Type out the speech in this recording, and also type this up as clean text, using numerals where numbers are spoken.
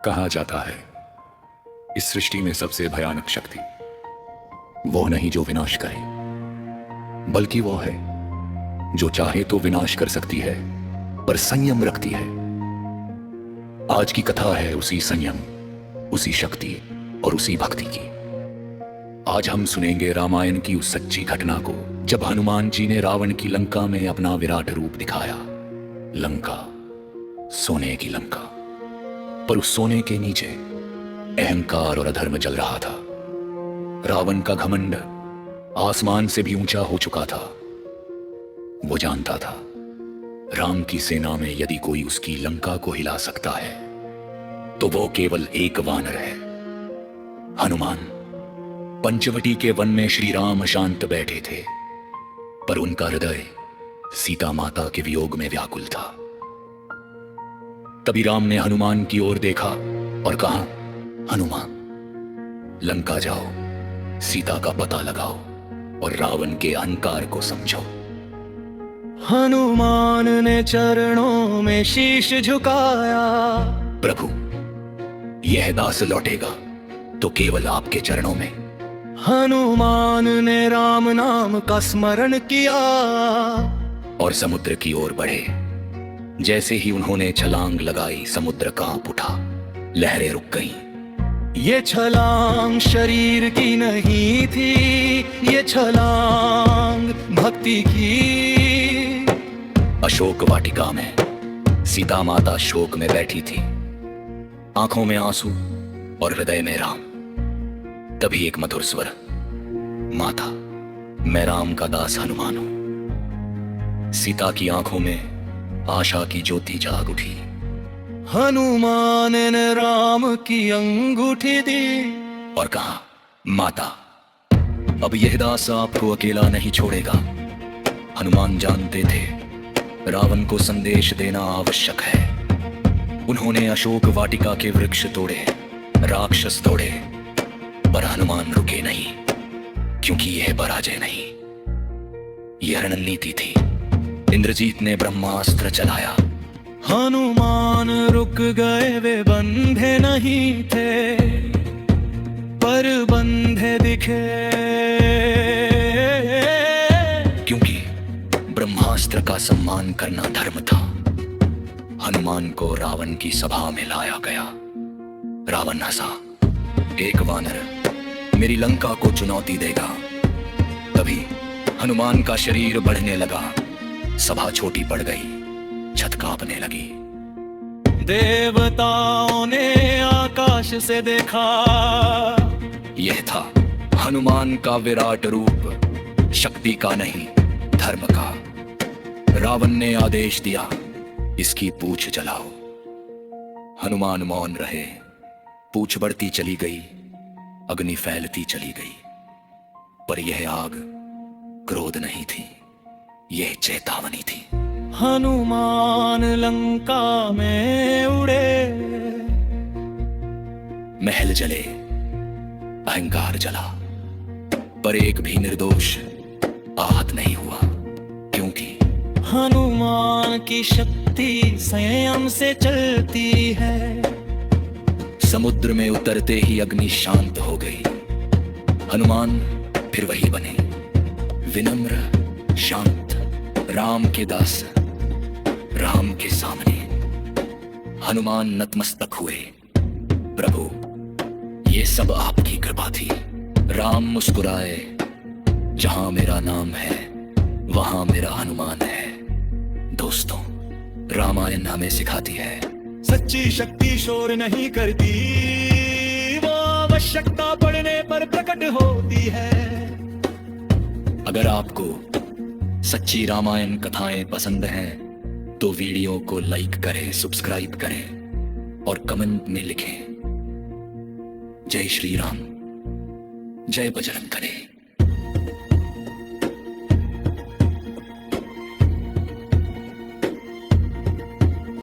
कहा जाता है इस सृष्टि में सबसे भयानक शक्ति वो नहीं जो विनाश करे, बल्कि वो है जो चाहे तो विनाश कर सकती है पर संयम रखती है। आज की कथा है उसी संयम, उसी शक्ति और उसी भक्ति की। आज हम सुनेंगे रामायण की उस सच्ची घटना को जब हनुमान जी ने रावण की लंका में अपना विराट रूप दिखाया। लंका, सोने की लंका, पर उस सोने के नीचे अहंकार और अधर्म जल रहा था। रावण का घमंड आसमान से भी ऊंचा हो चुका था। वो जानता था राम की सेना में यदि कोई उसकी लंका को हिला सकता है तो वो केवल एक वानर है, हनुमान। पंचवटी के वन में श्री राम शांत बैठे थे, पर उनका हृदय सीता माता के वियोग में व्याकुल था। तभी राम ने हनुमान की ओर देखा और कहा, हनुमान, लंका जाओ, सीता का पता लगाओ और रावण के अहंकार को समझो। हनुमान ने चरणों में शीश झुकाया। प्रभु, यह दास लौटेगा तो केवल आपके चरणों में। हनुमान ने राम नाम का स्मरण किया और समुद्र की ओर बढ़े। जैसे ही उन्होंने छलांग लगाई, समुद्र कांप उठा, लहरें रुक गईं। ये छलांग शरीर की नहीं थी, ये छलांग भक्ति की। अशोक वाटिका में सीता माता शोक में बैठी थी, आंखों में आंसू और हृदय में राम। तभी एक मधुर स्वर, माता, मैं राम का दास हनुमान हूं। सीता की आंखों में आशा की ज्योति जाग उठी। हनुमान ने राम की अंगूठी दी और कहा, माता, अब यह दास आपको अकेला नहीं छोड़ेगा। हनुमान जानते थे रावण को संदेश देना आवश्यक है। उन्होंने अशोक वाटिका के वृक्ष तोड़े, राक्षस तोड़े, पर हनुमान रुके नहीं, क्योंकि यह पराजय नहीं, यह रणनीति थी। इंद्रजीत ने ब्रह्मास्त्र चलाया। हनुमान रुक गए, वे बंधे नहीं थे, पर बंधे दिखे, क्योंकि ब्रह्मास्त्र का सम्मान करना धर्म था। हनुमान को रावण की सभा में लाया गया। रावण हंसा, एक वानर मेरी लंका को चुनौती देगा। तभी हनुमान का शरीर बढ़ने लगा, सभा छोटी पड़ गई, छत कांपने लगी। देवताओं ने आकाश से देखा, यह था हनुमान का विराट रूप, शक्ति का नहीं, धर्म का। रावण ने आदेश दिया, इसकी पूंछ जलाओ। हनुमान मौन रहे। पूंछ बढ़ती चली गई, अग्नि फैलती चली गई, पर यह आग क्रोध नहीं थी, यह चेतावनी थी। हनुमान लंका में उड़े, महल जले, अहंकार जला, पर एक भी निर्दोष आहत नहीं हुआ, क्योंकि हनुमान की शक्ति संयम से चलती है। समुद्र में उतरते ही अग्नि शांत हो गई। हनुमान फिर वही बने, विनम्र, शांत, राम के दास। राम के सामने हनुमान नतमस्तक हुए। प्रभु, ये सब आपकी कृपा थी। राम मुस्कुराए, जहां मेरा नाम है वहां मेरा हनुमान है। दोस्तों, रामायण हमें सिखाती है सच्ची शक्ति शोर नहीं करती, वो आवश्यकता पड़ने पर प्रकट होती है। अगर आपको सच्ची रामायण कथाएं पसंद हैं तो वीडियो को लाइक करें, सब्सक्राइब करें और कमेंट में लिखें, जय श्री राम, जय बजरंग बली।